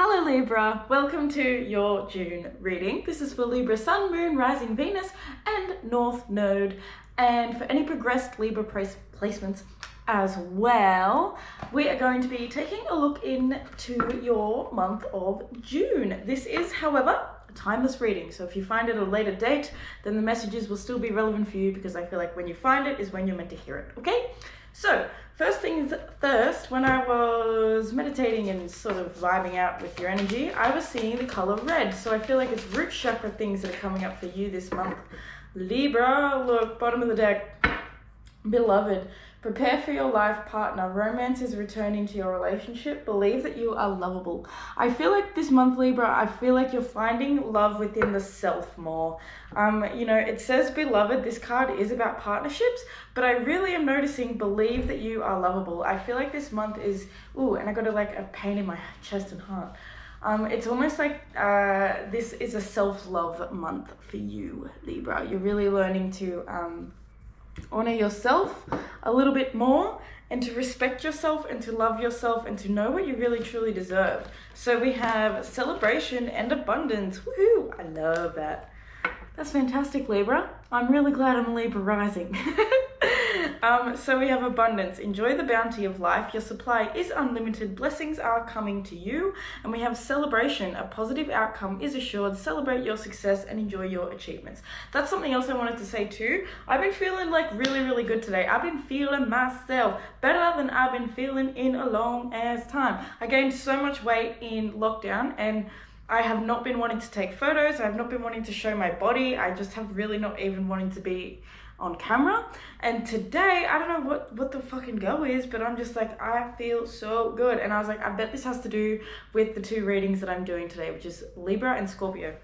Hello Libra, welcome to your June reading. This is for Libra Sun, Moon, Rising Venus and North Node, and for any progressed Libra placements as well. We are going to be taking a look into your month of June. This is, however, a timeless reading, so if you find it at a later date, then the messages will still be relevant for you, because I feel like when you find it is when you're meant to hear it, okay? So, first things first, when I was meditating and sort of vibing out with your energy, I was seeing the color red. So I feel like it's root chakra things that are coming up for you this month. Libra, look, bottom of the deck. Beloved, prepare for your life partner. Romance is returning to your relationship. Believe that you are lovable. I feel like this month, Libra, I feel like you're finding love within the self more. It says beloved. This card is about partnerships, but I really am noticing believe that you are lovable. I feel like this month is, and I got a pain in my chest and heart. It's almost like this is a self-love month for you, Libra. You're really learning to honor yourself a little bit more, and to respect yourself and to love yourself and to know what you really truly deserve. So we have celebration and abundance. Woohoo! I love that. That's fantastic, Libra. I'm really glad I'm a Libra rising. So we have abundance. Enjoy the bounty of life. Your supply is unlimited. Blessings are coming to you. And we have celebration. A positive outcome is assured. Celebrate your success and enjoy your achievements. That's something else I wanted to say too. I've been feeling like really, really good today. I've been feeling myself better than I've been feeling in a long ass time. I gained so much weight in lockdown, and I have not been wanting to take photos. I have not been wanting to show my body. I just have really not even wanting to be on camera. And today, I don't know what the fucking go is, but I'm just like, I feel so good. And I was like, I bet this has to do with the two readings that I'm doing today, which is Libra and Scorpio.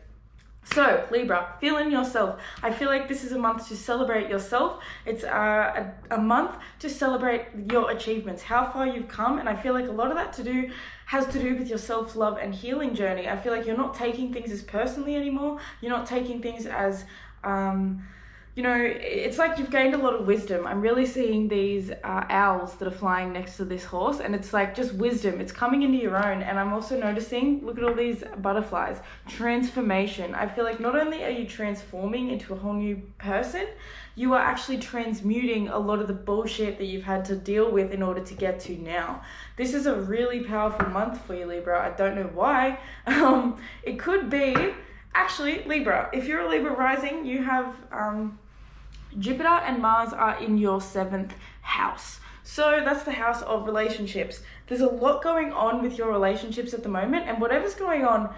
So, Libra, feeling yourself. I feel like this is a month to celebrate yourself. It's a month to celebrate your achievements, how far you've come. And I feel like a lot of that has to do with your self-love and healing journey. I feel like you're not taking things as personally anymore. You're not taking things as, it's like you've gained a lot of wisdom. I'm really seeing these owls that are flying next to this horse, and it's like just wisdom. It's coming into your own. And I'm also noticing, look at all these butterflies, transformation. I feel like not only are you transforming into a whole new person, you are actually transmuting a lot of the bullshit that you've had to deal with in order to get to now. This is a really powerful month for you, Libra. I don't know why. It could be, actually, Libra, if you're a Libra rising, you have Jupiter and Mars are in your 7th house. So that's the house of relationships. There's a lot going on with your relationships at the moment, and whatever's going on,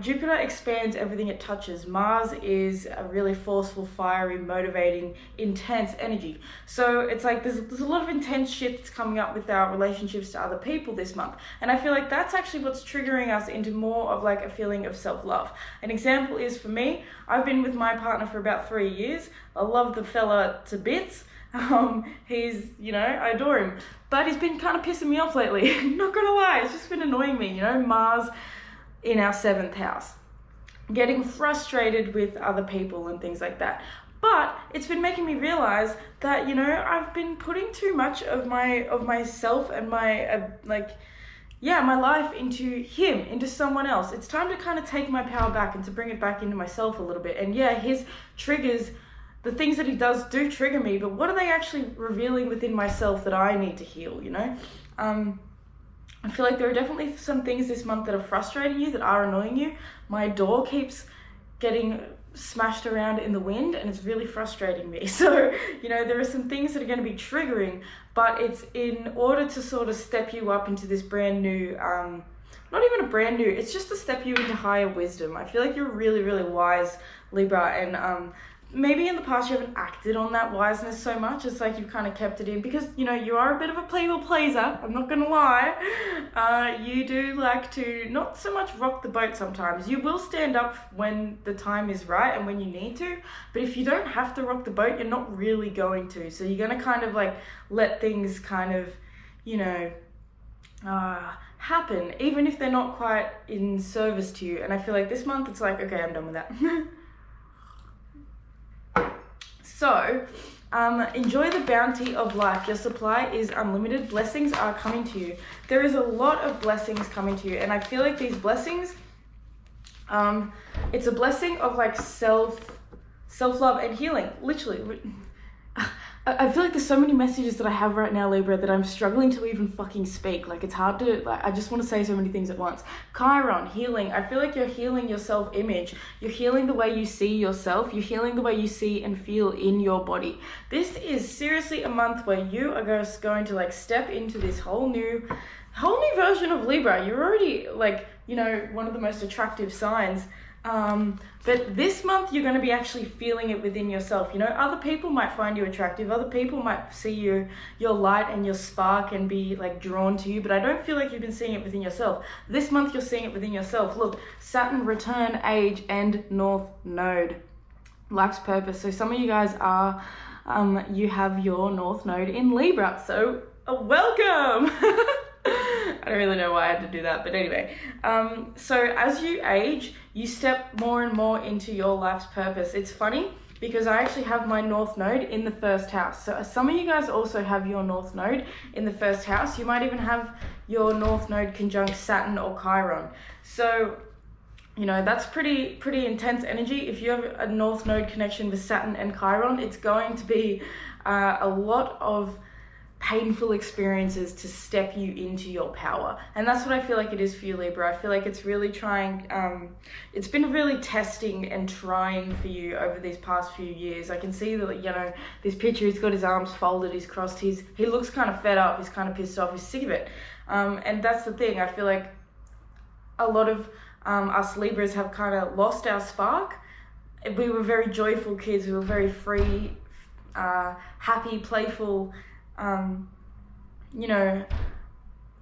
Jupiter expands everything it touches. Mars is a really forceful, fiery, motivating, intense energy. So it's like there's a lot of intense shit that's coming up with our relationships to other people this month. And I feel like that's actually what's triggering us into more of like a feeling of self-love. An example is, for me, I've been with my partner for about 3 years. I love the fella to bits. He's, I adore him, but he's been kind of pissing me off lately. Not gonna lie, it's just been annoying me, Mars in our 7th house, getting frustrated with other people and things like that. But it's been making me realize that, I've been putting too much of myself and my my life into him, into someone else. It's time to kind of take my power back and to bring it back into myself a little bit. And yeah, his triggers, the things that he does do trigger me, but what are they actually revealing within myself that I need to heal, I feel like there are definitely some things this month that are frustrating you, that are annoying you. My door keeps getting smashed around in the wind, and it's really frustrating me. So, there are some things that are going to be triggering, but it's in order to sort of step you up into this brand new, not even a brand new, it's just to step you into higher wisdom. I feel like you're really, really wise, Libra, and maybe in the past you haven't acted on that wiseness so much. It's like you've kind of kept it in because, you are a bit of a playful pleaser. I'm not going to lie. You do like to not so much rock the boat sometimes. You will stand up when the time is right and when you need to. But if you don't have to rock the boat, you're not really going to. So you're going to kind of like let things kind of, happen, even if they're not quite in service to you. And I feel like this month it's like, okay, I'm done with that. So Enjoy the bounty of life. Your supply is unlimited. Blessings are coming to you. There is a lot of blessings coming to you, and I feel like these blessings, it's a blessing of like self-love and healing. Literally, I feel like there's so many messages that I have right now, Libra, that I'm struggling to even fucking speak. Like, it's hard to, like, I just want to say so many things at once. Chiron, healing. I feel like you're healing your self-image. You're healing the way you see yourself. You're healing the way you see and feel in your body. This is seriously a month where you are just going to like step into this whole new version of Libra. You're already like, you know, one of the most attractive signs. But this month you're going to be actually feeling it within yourself. You know, other people might find you attractive. Other people might see your light and your spark and be like drawn to you. But I don't feel like you've been seeing it within yourself. This month you're seeing it within yourself. Look, Saturn, return, age, and North Node. Life's purpose. So some of you guys are, you have your North Node in Libra. So welcome. I don't really know why I had to do that, but anyway. So as you age, you step more and more into your life's purpose. It's funny because I actually have my North Node in the first house. So some of you guys also have your North Node in the first house. You might even have your North Node conjunct Saturn or Chiron. So, you know, that's pretty intense energy. If you have a North Node connection with Saturn and Chiron, it's going to be a lot of painful experiences to step you into your power. And that's what I feel like it is for you, Libra. I feel like it's really trying, it's been really testing and trying for you over these past few years. I can see that, you know, this picture, he's got his arms folded, he's crossed, he looks kind of fed up, he's kind of pissed off, he's sick of it. And that's the thing, I feel like a lot of us Libras have kind of lost our spark. We were very joyful kids, we were very free, happy, playful, you know,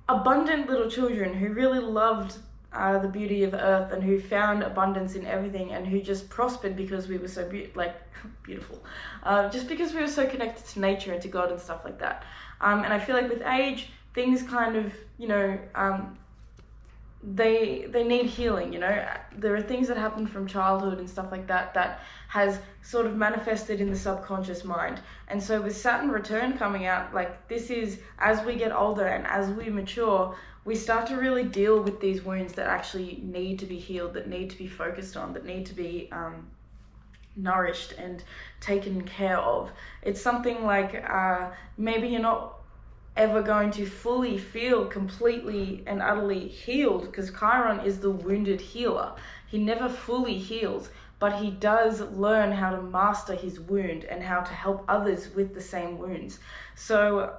abundant little children who really loved the beauty of earth and who found abundance in everything and who just prospered because we were so beautiful, just because we were so connected to nature and to God and stuff like that. And I feel like with age, things kind of, you know, they need healing. You know, there are things that happen from childhood and stuff like that that has sort of manifested in the subconscious mind. And so with Saturn return coming out, like, this is, as we get older and as we mature, we start to really deal with these wounds that actually need to be healed, that need to be focused on, that need to be nourished and taken care of. It's something like maybe you're not ever going to fully feel completely and utterly healed, because Chiron is the wounded healer. He never fully heals, but he does learn how to master his wound and how to help others with the same wounds. So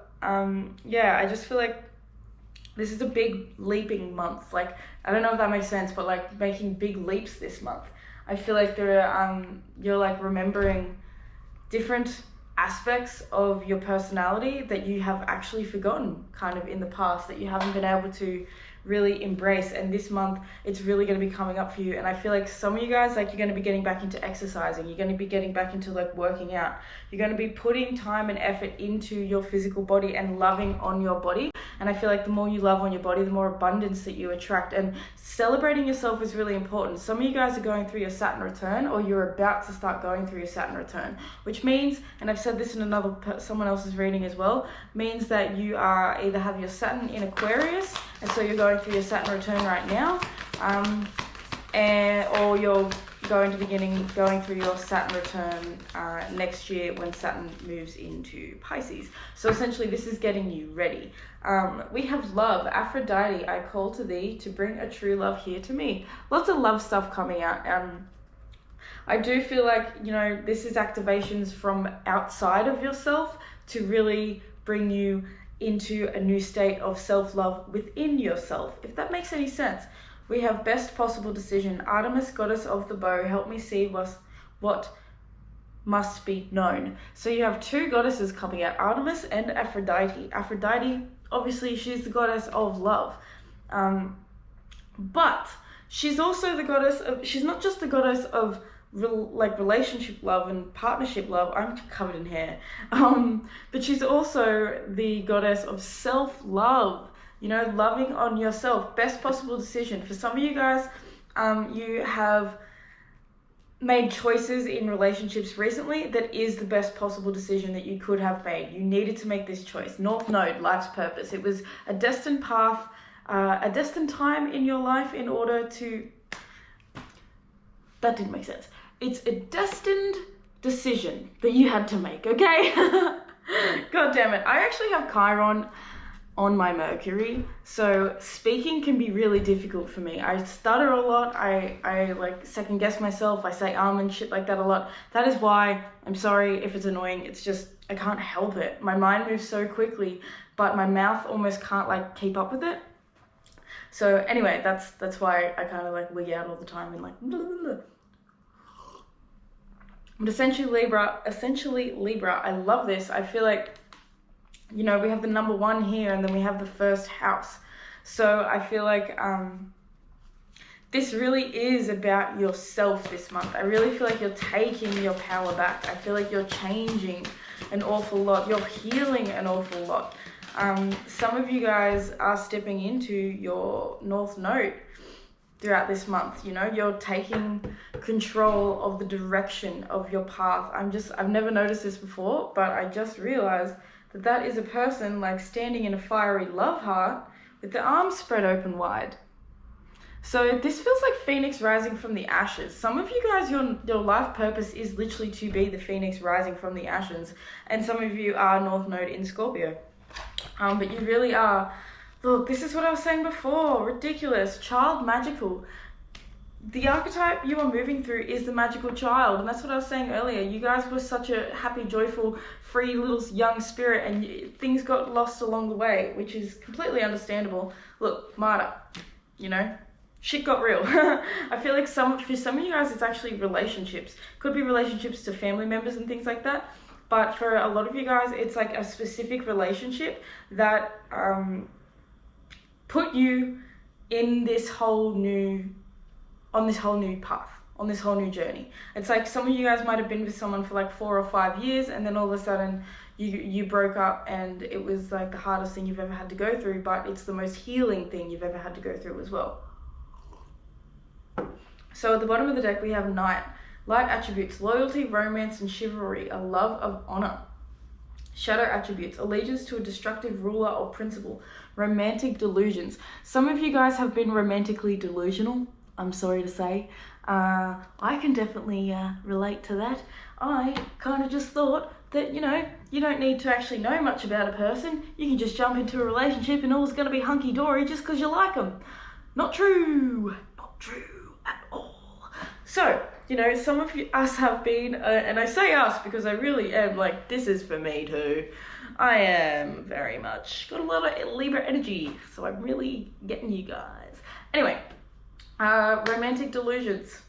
yeah, I just feel like this is a big leaping month. Like, I don't know if that makes sense, but like making big leaps this month. I feel like there are, you're like remembering different aspects of your personality that you have actually forgotten kind of in the past, that you haven't been able to really embrace. And this month it's really going to be coming up for you. And I feel like some of you guys, like, you're going to be getting back into exercising, you're going to be getting back into like working out, you're going to be putting time and effort into your physical body and loving on your body. And I feel like the more you love on your body, the more abundance that you attract. And celebrating yourself is really important. Some of you guys are going through your Saturn return, or you're about to start going through your Saturn return, which means, and I've said this in someone else's reading as well, means that you are either have your Saturn in Aquarius, and so you're going through your Saturn return right now, or you're going to going through your Saturn return next year when Saturn moves into Pisces. So essentially this is getting you ready. We have love. Aphrodite, I call to thee to bring a true love here to me. Lots of love stuff coming out. I do feel like, you know, this is activations from outside of yourself to really bring you into a new state of self-love within yourself, if that makes any sense. We have best possible decision. Artemis, goddess of the bow, help me see what must be known. So you have two goddesses coming out, Artemis and Aphrodite. Aphrodite, obviously, she's the goddess of love. But she's also the goddess of, she's not just the goddess of relationship love and partnership love. I'm covered in hair. But she's also the goddess of self-love. You know, loving on yourself, best possible decision. For some of you guys, you have made choices in relationships recently that is the best possible decision that you could have made. You needed to make this choice. North Node, life's purpose. It was a destined path, a destined time in your life in order to... That didn't make sense. It's a destined decision that you had to make, okay? God damn it. I actually have Chiron on my Mercury, so speaking can be really difficult for me. I stutter a lot, I like second guess myself, I say and shit like that a lot. That is why, I'm sorry if it's annoying, it's just, I can't help it. My mind moves so quickly, but my mouth almost can't like keep up with it. So anyway, that's why I kind of like wig out all the time and like blah, blah, blah. But essentially Libra, I love this. I feel like, you know, we have the number 1 here and then we have the first house. So I feel like this really is about yourself this month. I really feel like you're taking your power back. I feel like you're changing an awful lot. You're healing an awful lot. Some of you guys are stepping into your North Node throughout this month. You know, you're taking control of the direction of your path. I've never noticed this before, but I just realized that is a person like standing in a fiery love heart with the arms spread open wide. So this feels like Phoenix rising from the ashes. Some of you guys, your life purpose is literally to be the Phoenix rising from the ashes, and some of you are North Node in Scorpio. But you really are, look, this is what I was saying before, ridiculous, child magical. The archetype you are moving through is the magical child, and that's what I was saying earlier. You guys were such a happy, joyful, free little young spirit, and things got lost along the way, which is completely understandable. Look, Marta, you know, shit got real. I feel like for some of you guys, it's actually relationships. Could be relationships to family members and things like that. But for a lot of you guys, it's like a specific relationship that put you in this whole new path, on this whole new journey. It's like some of you guys might have been with someone for like 4 or 5 years, and then all of a sudden you broke up, and it was like the hardest thing you've ever had to go through, but it's the most healing thing you've ever had to go through as well. So at the bottom of the deck, we have Knight. Light attributes: loyalty, romance, and chivalry, a love of honor. Shadow attributes: allegiance to a destructive ruler or principle, romantic delusions. Some of you guys have been romantically delusional, I'm sorry to say. I can definitely relate to that. I kind of just thought that, you know, you don't need to actually know much about a person. You can just jump into a relationship and all's going to be hunky-dory just because you like them. Not true. Not true at all. So, you know, some of us have been, and I say us because I really am like, this is for me too. I am very much got a lot of Libra energy, so I'm really getting you guys. Anyway, romantic delusions.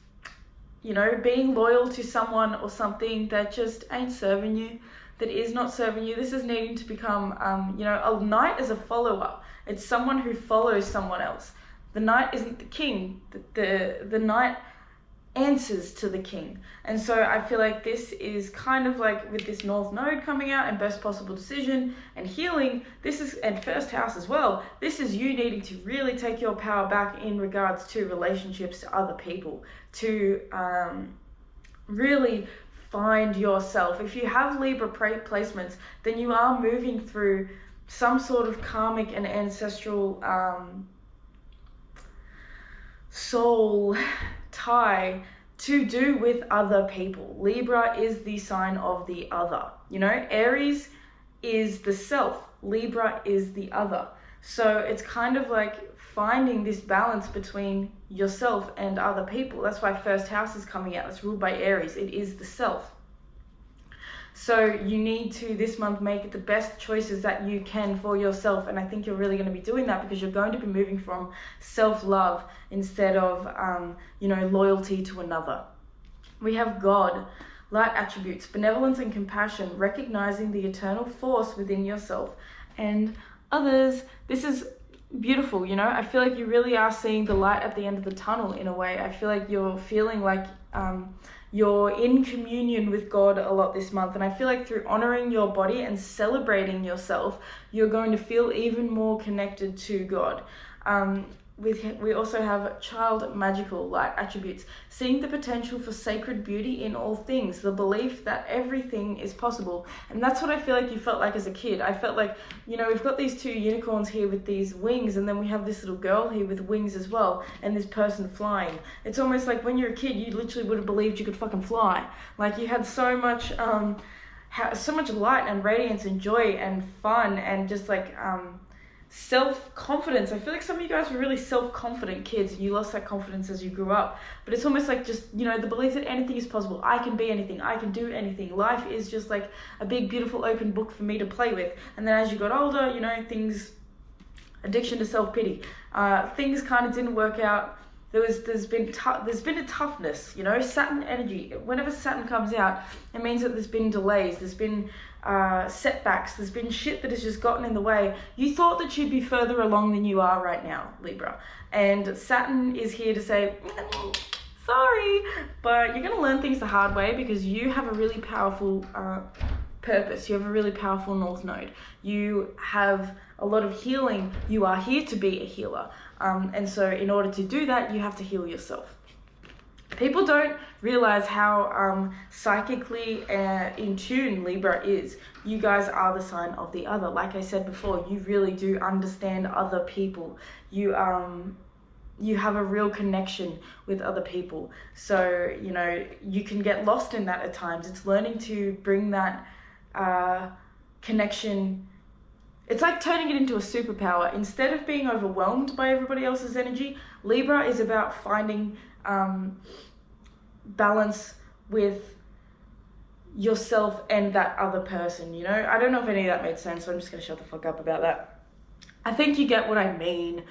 You know, being loyal to someone or something that just ain't serving you, that is not serving you. This is needing to become, you know, a knight is a follower. It's someone who follows someone else. The knight isn't the king. The knight answers to the king. And so I feel like this is kind of like with this North Node coming out and best possible decision and healing, this is, and first house as well, this is you needing to really take your power back in regards to relationships to other people, to really find yourself. If you have Libra placements, then you are moving through some sort of karmic and ancestral soul tie to do with other people. Libra is the sign of the other. You know, Aries is the self, Libra is the other. So it's kind of like finding this balance between yourself and other people. That's why first house is coming out. It's ruled by Aries. It is the self. So you need to this month make the best choices that you can for yourself, and I think you're really going to be doing that because you're going to be moving from self-love instead of you know, loyalty to another. We have God, light attributes, benevolence and compassion, recognizing the eternal force within yourself and others. This is beautiful, you know. I feel like you really are seeing the light at the end of the tunnel in a way. I feel like you're feeling like you're in communion with God a lot this month, and I feel like through honoring your body and celebrating yourself, you're going to feel even more connected to God. we also have child magical light attributes, seeing the potential for sacred beauty in all things, the belief that everything is possible. And that's what I feel like you felt like as a kid. I felt like, you know, we've got these two unicorns here with these wings, and then we have this little girl here with wings as well, and this person flying. It's almost like when you're a kid, you literally would have believed you could fucking fly. Like, you had so much light and radiance and joy and fun and just like self-confidence. I feel like some of you guys were really self-confident kids. You lost that confidence as you grew up, but it's almost like just, you know, the belief that anything is possible. I can be anything, I can do anything. Life is just like a big beautiful open book for me to play with. And then as you got older, you know, addiction to self-pity, things kind of didn't work out. There's been a toughness, you know. Saturn energy, whenever Saturn comes out, it means that there's been delays, there's been setbacks, there's been shit that has just gotten in the way. You thought that you'd be further along than you are right now, Libra, and Saturn is here to say, sorry, but you're going to learn things the hard way, because you have a really powerful purpose. You have a really powerful North Node. You have a lot of healing. You are here to be a healer. And so in order to do that, you have to heal yourself. People don't realize how psychically in tune Libra is. You guys are the sign of the other. Like I said before, you really do understand other people. You have a real connection with other people. So, you know, you can get lost in that at times. It's learning to bring that connection. It's like turning it into a superpower. Instead of being overwhelmed by everybody else's energy, Libra is about finding balance with yourself and that other person, you know? I don't know if any of that made sense, so I'm just going to shut the fuck up about that. I think you get what I mean.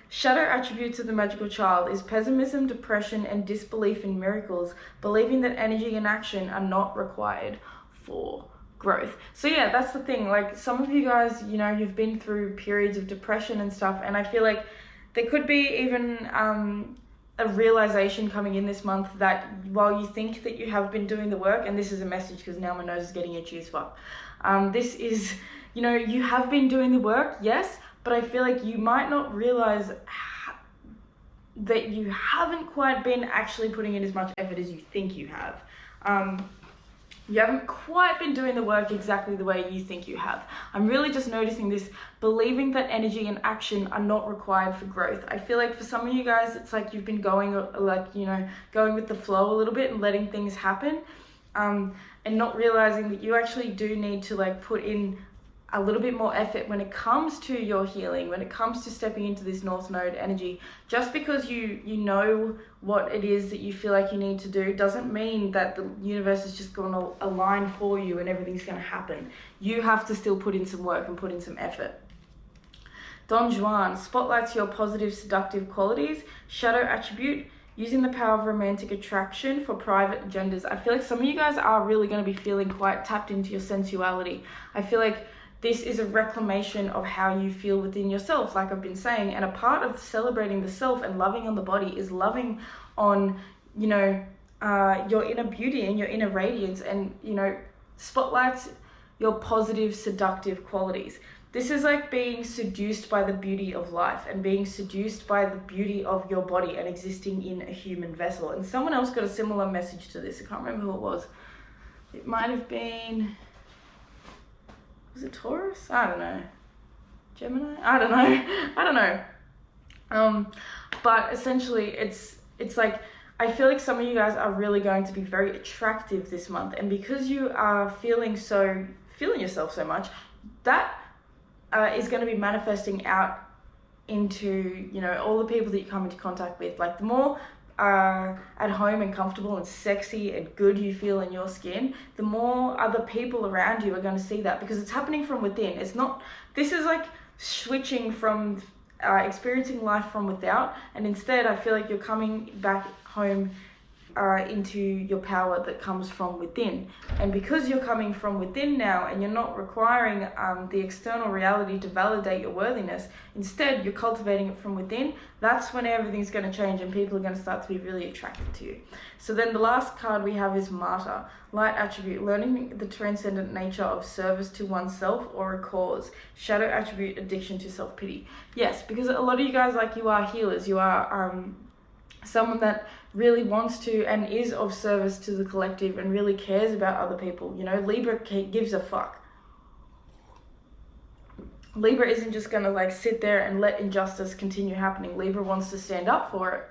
Shadow attributes of the magical child is pessimism, depression, and disbelief in miracles, believing that energy and action are not required for growth. So yeah, that's the thing. Like, some of you guys, you know, you've been through periods of depression and stuff, and I feel like there could be even a realization coming in this month that while you think that you have been doing the work, and this is a message because now my nose is getting itchy as fuck, this is, you know, you have been doing the work, yes, but I feel like you might not realize that you haven't quite been actually putting in as much effort as you think you have. You haven't quite been doing the work exactly the way you think you have. I'm really just noticing this, believing that energy and action are not required for growth. I feel like for some of you guys, it's like you've been going, like, you know, going with the flow a little bit and letting things happen, and not realizing that you actually do need to, like, put in a little bit more effort when it comes to your healing, when it comes to stepping into this North Node energy. Just because you know what it is that you feel like you need to do doesn't mean that the universe is just going to align for you and everything's going to happen. You have to still put in some work and put in some effort. Don Juan spotlights your positive, seductive qualities. Shadow attribute, using the power of romantic attraction for private agendas. I feel like some of you guys are really going to be feeling quite tapped into your sensuality. I feel like this is a reclamation of how you feel within yourself, like I've been saying. And a part of celebrating the self and loving on the body is loving on, you know, your inner beauty and your inner radiance, and, you know, spotlights your positive, seductive qualities. This is like being seduced by the beauty of life and being seduced by the beauty of your body and existing in a human vessel. And someone else got a similar message to this. I can't remember who it was. It might have been... was it Taurus? I don't know. Gemini? I don't know. But essentially it's like, I feel like some of you guys are really going to be very attractive this month. And because you are feeling yourself so much, that is going to be manifesting out into, you know, all the people that you come into contact with. Like, the more at home and comfortable and sexy and good you feel in your skin, the more other people around you are going to see that, because it's happening from within. It's not, this is like switching from experiencing life from without, and instead I feel like you're coming back home into your power that comes from within. And because you're coming from within now and you're not requiring the external reality to validate your worthiness, instead you're cultivating it from within, that's when everything's going to change and people are going to start to be really attracted to you. So then the last card we have is Martyr. Light attribute, learning the transcendent nature of service to oneself or a cause. Shadow attribute, addiction to self-pity. Yes, because a lot of you guys, like, you are healers. You are someone that really wants to and is of service to the collective and really cares about other people. You know, Libra gives a fuck. Libra isn't just going to like sit there and let injustice continue happening. Libra wants to stand up for it.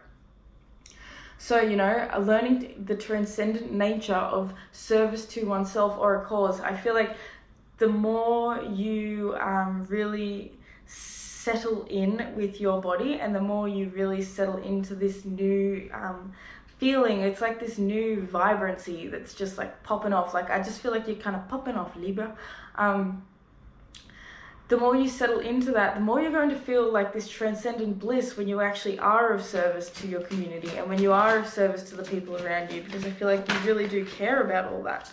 So, you know, learning the transcendent nature of service to oneself or a cause. I feel like the more you really settle in with your body and the more you really settle into this new feeling, it's like this new vibrancy that's just like popping off. Like, I just feel like you're kind of popping off, Libra. The more you settle into that, the more you're going to feel like this transcendent bliss when you actually are of service to your community and when you are of service to the people around you, because I feel like you really do care about all that.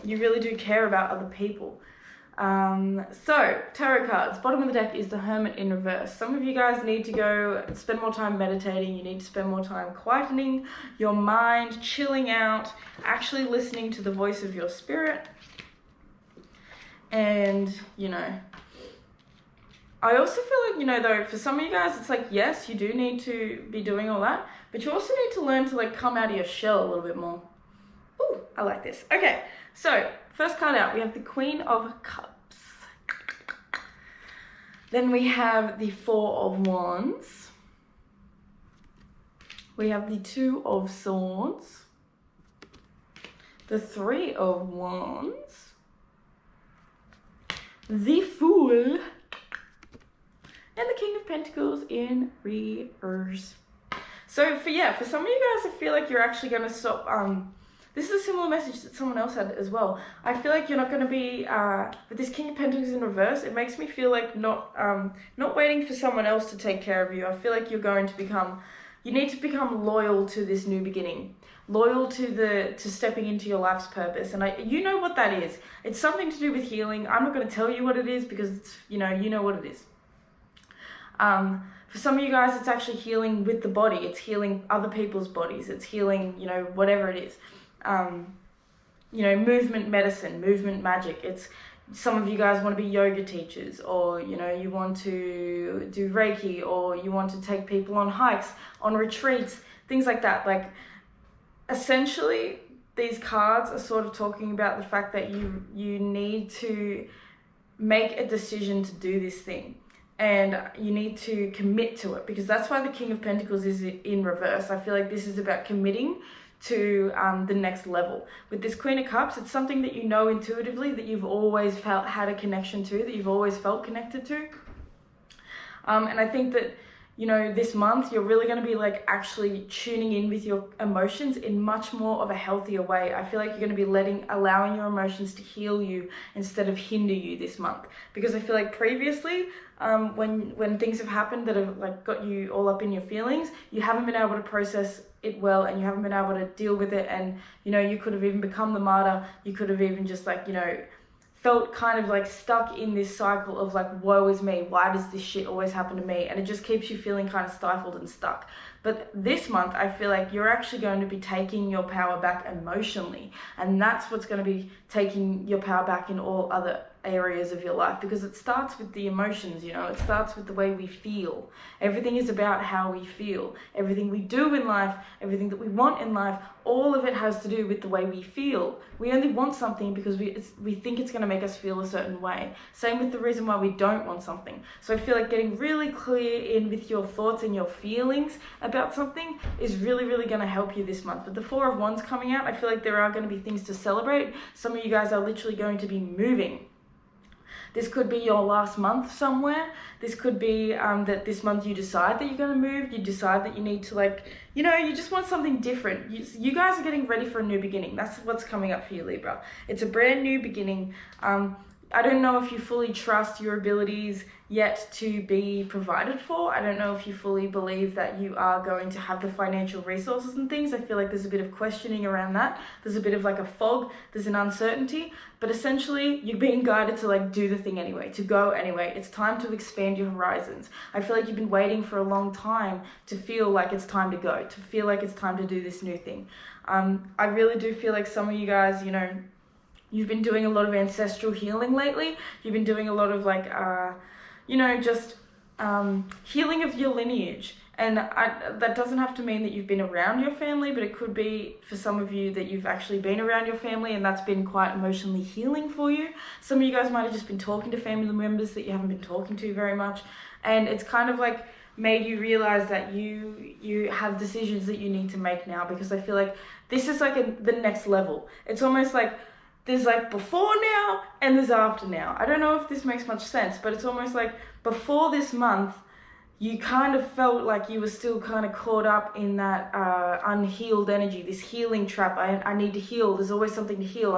You really do care about other people. So, tarot cards. Bottom of the deck is the Hermit in reverse. Some of you guys need to go spend more time meditating. You need to spend more time quietening your mind, chilling out, actually listening to the voice of your spirit. And, you know, I also feel like, you know, though, for some of you guys, it's like, yes, you do need to be doing all that, but you also need to learn to, like, come out of your shell a little bit more. Ooh, I like this. Okay, so, first card out, we have the Queen of Cups. Then we have the Four of Wands. We have the Two of Swords. The Three of Wands. The Fool, and the King of Pentacles in reverse. So for some of you guys, I feel like you're actually going to stop. This is a similar message that someone else had as well. I feel like you're not going to be with this King of Pentacles in reverse. It makes me feel like not waiting for someone else to take care of you. I feel like you're going to become. You need to become loyal to this new beginning. Loyal to stepping into your life's purpose. And you know what that is. It's something to do with healing. I'm not going to tell you what it is because it's, you know what it is. For some of you guys, it's actually healing with the body. It's healing other people's bodies. It's healing, you know, whatever it is. You know, movement medicine, movement magic. It's, some of you guys want to be yoga teachers, or, you know, you want to do Reiki, or you want to take people on hikes, on retreats, things like that. Like, essentially, these cards are sort of talking about the fact that you need to make a decision to do this thing. And you need to commit to it, because that's why the King of Pentacles is in reverse. I feel like this is about committing to the next level. With this Queen of Cups, it's something that you know intuitively, that you've always had a connection to, that you've always felt connected to. And I think that, you know, this month you're really going to be like actually tuning in with your emotions in much more of a healthier way. I feel like you're going to be allowing your emotions to heal you instead of hinder you this month. Because I feel like previously, when things have happened that have like got you all up in your feelings, you haven't been able to process it well, and you haven't been able to deal with it. And, you know, you could have even become the martyr. You could have even just like, you know, felt kind of like stuck in this cycle of like, woe is me, why does this shit always happen to me? And it just keeps you feeling kind of stifled and stuck. But this month, I feel like you're actually going to be taking your power back emotionally. And that's what's going to be taking your power back in all other areas of your life, because it starts with the emotions, you know, it starts with the way we feel. Everything is about how we feel. Everything we do in life, everything that we want in life, all of it has to do with the way we feel. We only want something because we think it's going to make us feel a certain way. Same with the reason why we don't want something. So I feel like getting really clear in with your thoughts and your feelings about something is really, really going to help you this month. With the Four of Wands coming out, I feel like there are going to be things to celebrate. Some of you guys are literally going to be moving. This could be your last month somewhere. This could be that this month you decide that you're going to move. You decide that you need to, like, you know, you just want something different. You guys are getting ready for a new beginning. That's what's coming up for you, Libra. It's a brand new beginning. I don't know if you fully trust your abilities yet to be provided for. I don't know if you fully believe that you are going to have the financial resources and things. I feel like there's a bit of questioning around that. There's a bit of like a fog, there's an uncertainty, but essentially you're being guided to like do the thing anyway, to go anyway. It's time to expand your horizons. I feel like you've been waiting for a long time to feel like it's time to go, to feel like it's time to do this new thing. I really do feel like some of you guys, you know, you've been doing a lot of ancestral healing lately. You've been doing a lot of like, you know, just healing of your lineage. And that doesn't have to mean that you've been around your family, but it could be for some of you that you've actually been around your family and that's been quite emotionally healing for you. Some of you guys might have just been talking to family members that you haven't been talking to very much. And it's kind of like made you realize that you have decisions that you need to make now, because I feel like this is like the next level. It's almost like there's like before now and there's after now. I don't know if this makes much sense, but it's almost like before this month, you kind of felt like you were still kind of caught up in that unhealed energy, this healing trap. I need to heal. There's always something to heal.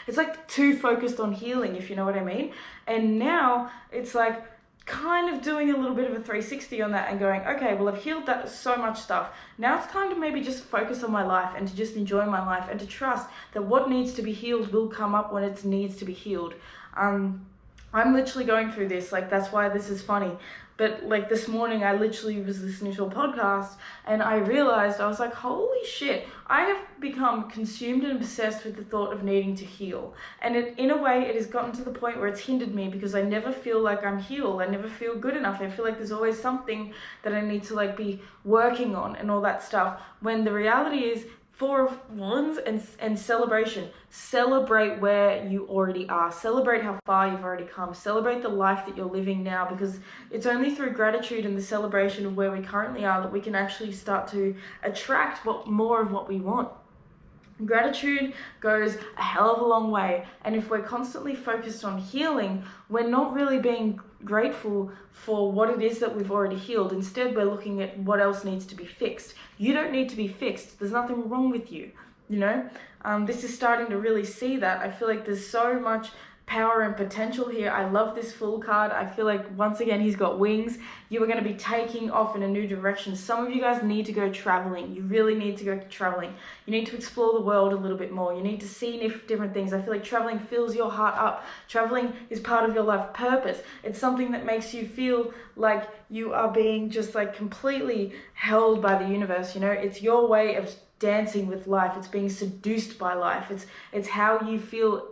It's like too focused on healing, if you know what I mean. And now it's like kind of doing a little bit of a 360 on that and going, okay, well, I've healed that so much stuff. Now it's time to maybe just focus on my life and to just enjoy my life and to trust that what needs to be healed will come up when it needs to be healed. I'm literally going through this, like, that's why this is funny. But like this morning, I literally was listening to a podcast and I realized, I was like, holy shit, I have become consumed and obsessed with the thought of needing to heal. And in a way, it has gotten to the point where it's hindered me because I never feel like I'm healed. I never feel good enough. I feel like there's always something that I need to like be working on and all that stuff. When the reality is, Four of Wands and celebration. Celebrate where you already are. Celebrate how far you've already come. Celebrate the life that you're living now, because it's only through gratitude and the celebration of where we currently are that we can actually start to attract more of what we want. Gratitude goes a hell of a long way, and if we're constantly focused on healing, we're not really being grateful for what it is that we've already healed. Instead, we're looking at what else needs to be fixed. You don't need to be fixed. There's nothing wrong with you, you know? This is starting to really see that. I feel like there's so much power and potential here. I love this Fool card. I feel like once again he's got wings. You are going to be taking off in a new direction. Some of you guys need to go traveling. You really need to go traveling. You need to explore the world a little bit more. You need to see different things. I feel like traveling fills your heart up. Traveling is part of your life purpose. It's something that makes you feel like you are being just like completely held by the universe, you know? It's your way of dancing with life. It's being seduced by life. It's how you feel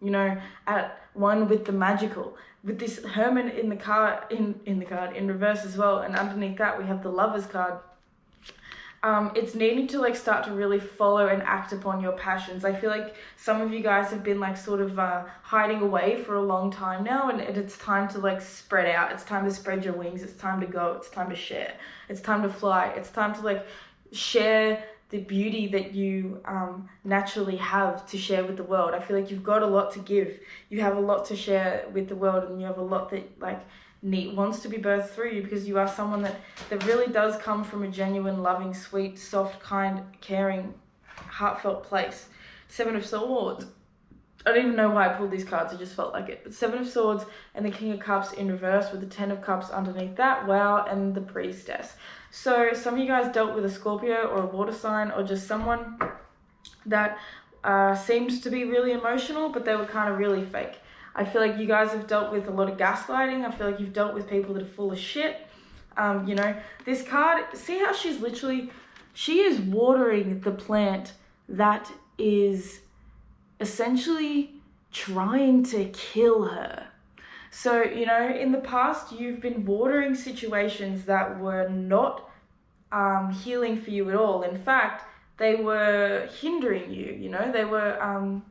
you know, at one with the magical. With this Hermit in the card, in reverse as well, and underneath that we have the Lovers card. It's needing to like start to really follow and act upon your passions. I feel like some of you guys have been like sort of hiding away for a long time now, and it's time to like spread out. It's time to spread your wings. It's time to go. It's time to share. It's time to fly. It's time to like share the beauty that you naturally have to share with the world. I feel like you've got a lot to give. You have a lot to share with the world, and you have a lot that like wants to be birthed through you, because you are someone that really does come from a genuine, loving, sweet, soft, kind, caring, heartfelt place. Seven of Swords. I don't even know why I pulled these cards, I just felt like it. But Seven of Swords and the King of Cups in reverse with the Ten of Cups underneath that. Wow, and the Priestess. So some of you guys dealt with a Scorpio or a water sign, or just someone that seemed to be really emotional, but they were kind of really fake. I feel like you guys have dealt with a lot of gaslighting. I feel like you've dealt with people that are full of shit. You know, this card, see how she is watering the plant that is essentially trying to kill her. So, you know, in the past, you've been watering situations that were not healing for you at all. In fact, they were hindering you, you know, they were...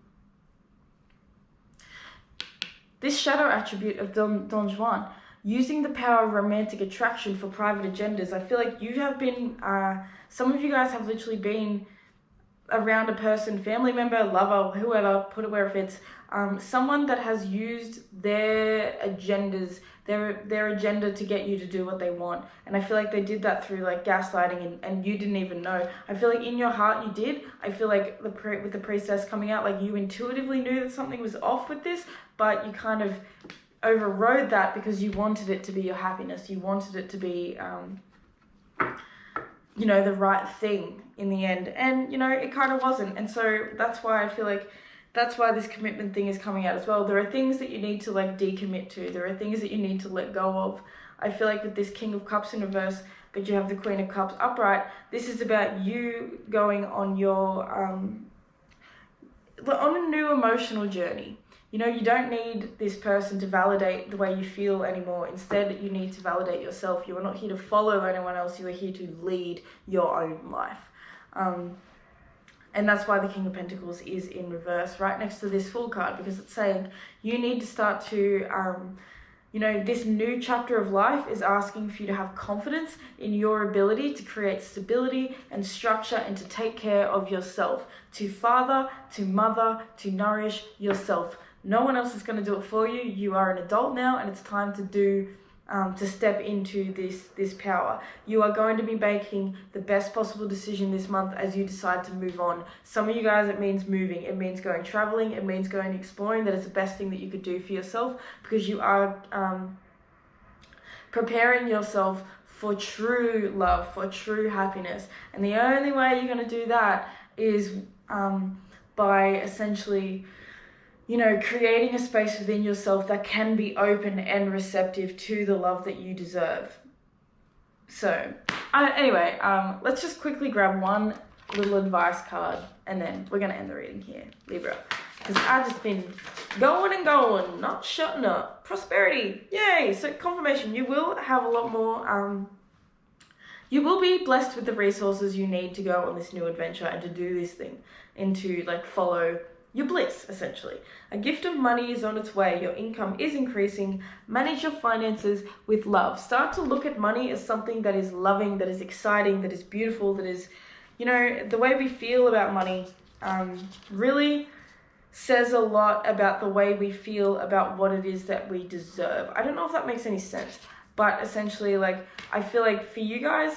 This shadow attribute of Don Juan, using the power of romantic attraction for private agendas. I feel like you have been, some of you guys have literally been around a person, family member, lover, whoever, put it where it fits, someone that has used their agendas, their agenda to get you to do what they want. And I feel like they did that through like gaslighting, and you didn't even know. I feel like in your heart you did. I feel like with the priestess coming out, like you intuitively knew that something was off with this, but you kind of overrode that because you wanted it to be your happiness. You wanted it to be you know, the right thing in the end, and you know, it kind of wasn't. And so that's why I feel like that's why this commitment thing is coming out as well. There are things that you need to like decommit to. There are things that you need to let go of. I feel like with this King of Cups in reverse, but you have the Queen of Cups upright, this is about you going on your on a new emotional journey. You know, you don't need this person to validate the way you feel anymore. Instead, you need to validate yourself. You are not here to follow anyone else. You are here to lead your own life. And that's why the King of Pentacles is in reverse right next to this Fool card, because it's saying you need to start to, you know, this new chapter of life is asking for you to have confidence in your ability to create stability and structure and to take care of yourself, to father, to mother, to nourish yourself. No one else is going to do it for you. You are an adult now, and it's time to do, to step into this power. You are going to be making the best possible decision this month as you decide to move on. Some of you guys, it means moving. It means going traveling. It means going exploring. That is the best thing that you could do for yourself, because you are preparing yourself for true love, for true happiness. And the only way you're going to do that is by essentially, you know, creating a space within yourself that can be open and receptive to the love that you deserve. So, anyway, let's just quickly grab one little advice card, and then we're going to end the reading here, Libra. Because I've just been going and going, not shutting up. Prosperity, yay! So, confirmation, you will have a lot more, you will be blessed with the resources you need to go on this new adventure and to do this thing, and to, like, follow your bliss, essentially. A gift of money is on its way. Your income is increasing. Manage your finances with love. Start to look at money as something that is loving, that is exciting, that is beautiful, that is, you know, the way we feel about money really says a lot about the way we feel about what it is that we deserve. I don't know if that makes any sense, but essentially, like, I feel like for you guys,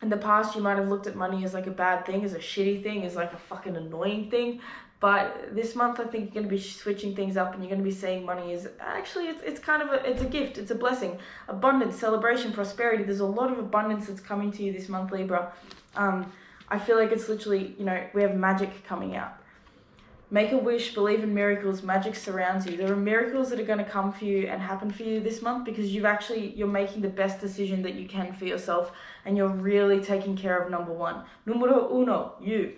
in the past, you might have looked at money as like a bad thing, as a shitty thing, as like a fucking annoying thing. But this month, I think you're going to be switching things up, and you're going to be seeing money as actually, it's kind of it's a gift, it's a blessing, abundance, celebration, prosperity. There's a lot of abundance that's coming to you this month, Libra. I feel like it's literally, you know, we have magic coming out. Make a wish, believe in miracles, magic surrounds you. There are miracles that are going to come for you and happen for you this month, because you're making the best decision that you can for yourself, and you're really taking care of number one. Numero uno, you.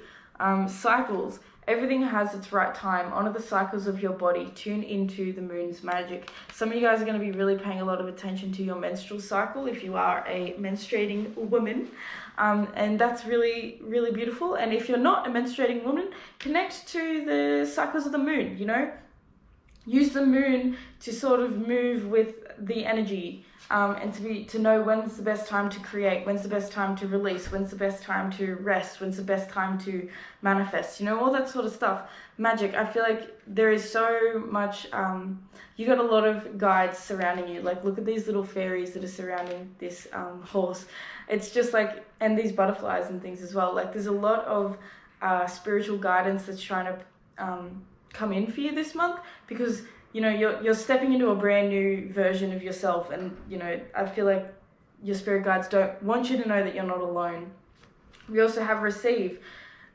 Cycles. Everything has its right time. Honor the cycles of your body. Tune into the moon's magic. Some of you guys are going to be really paying a lot of attention to your menstrual cycle if you are a menstruating woman. And that's really, really beautiful. And if you're not a menstruating woman, connect to the cycles of the moon, you know? Use the moon to sort of move with the energy, and to know when's the best time to create, when's the best time to release, when's the best time to rest, when's the best time to manifest, you know, all that sort of stuff. Magic, I feel like there is so much, you got a lot of guides surrounding you. Like, look at these little fairies that are surrounding this horse. It's just like, and these butterflies and things as well. Like, there's a lot of spiritual guidance that's trying to come in for you this month, because you know you're stepping into a brand new version of yourself, and you know, I feel like your spirit guides don't want you to know that you're not alone. We also have receive.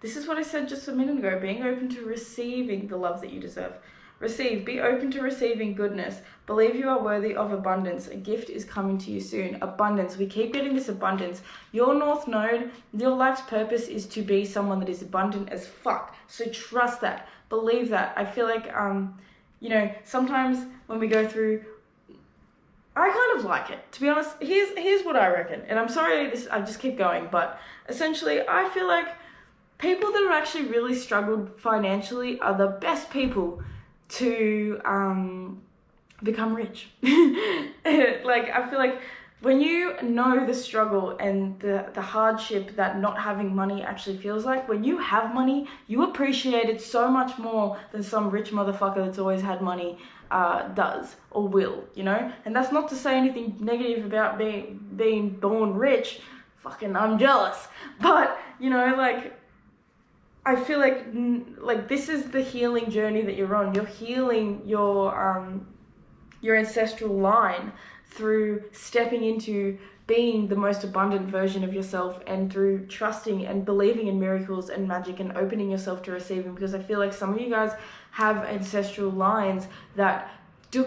This is what I said just a minute ago, being open to receiving the love that you deserve. Receive, be open to receiving goodness. Believe you are worthy of abundance. A gift is coming to you soon. Abundance, we keep getting this abundance. Your North Node, your life's purpose is to be someone that is abundant as fuck. So trust that, believe that. I feel like, you know, sometimes when we go through, I kind of like it, to be honest. Here's what I reckon, and I'm sorry I just keep going, but essentially I feel like people that have actually really struggled financially are the best people to become rich. Like, I feel like when you know the struggle and the hardship that not having money actually feels like, when you have money, you appreciate it so much more than some rich motherfucker that's always had money does or will, you know? And that's not to say anything negative about being born rich. Fucking, I'm jealous. But, you know, like, I feel like this is the healing journey that you're on. You're healing your ancestral line through stepping into being the most abundant version of yourself, and through trusting and believing in miracles and magic and opening yourself to receiving. Because I feel like some of you guys have ancestral lines that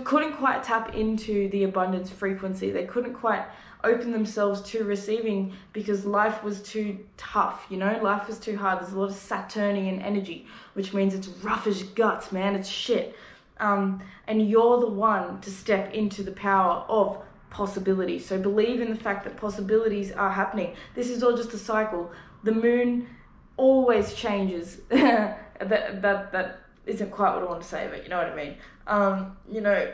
couldn't quite tap into the abundance frequency. They couldn't quite open themselves to receiving because life was too tough, you know? Life was too hard. There's a lot of Saturnian energy, which means it's rough as guts, man. It's shit. And you're the one to step into the power of possibility. So believe in the fact that possibilities are happening. This is all just a cycle. The moon always changes. that isn't quite what I want to say, but you know what I mean. You know,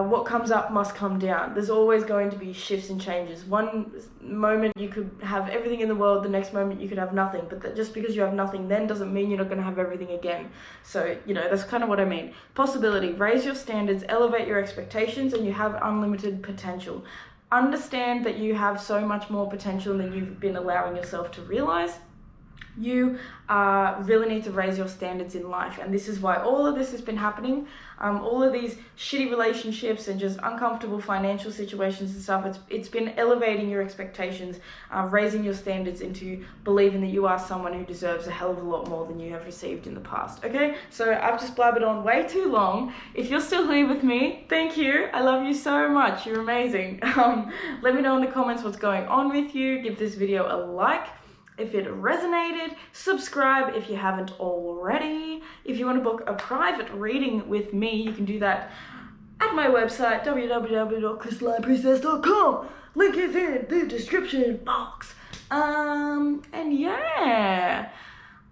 what comes up must come down. There's always going to be shifts and changes. One moment you could have everything in the world, the next moment you could have nothing. But just because you have nothing then doesn't mean you're not going to have everything again. So, you know, that's kind of what I mean. Possibility. Raise your standards, elevate your expectations, and you have unlimited potential. Understand that you have so much more potential than you've been allowing yourself to realize. You really need to raise your standards in life, and this is why all of this has been happening. All of these shitty relationships and just uncomfortable financial situations and stuff, it's been elevating your expectations, raising your standards into believing that you are someone who deserves a hell of a lot more than you have received in the past. Okay, so I've just blabbered on way too long. If you're still here with me, thank you. I love you so much. You're amazing. Let me know in the comments what's going on with you. Give this video a like if it resonated, subscribe if you haven't already. If you want to book a private reading with me, you can do that at my website, www.crystallinepriestess.com. Link is in the description box. And yeah,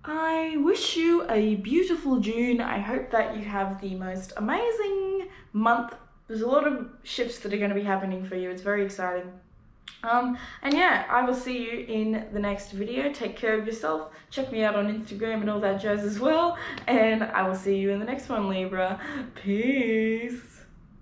I wish you a beautiful June. I hope that you have the most amazing month. There's a lot of shifts that are going to be happening for you. It's very exciting. And yeah, I will see you in the next video. Take care of yourself. Check me out on Instagram and all that jazz as well. And I will see you in the next one, Libra. Peace.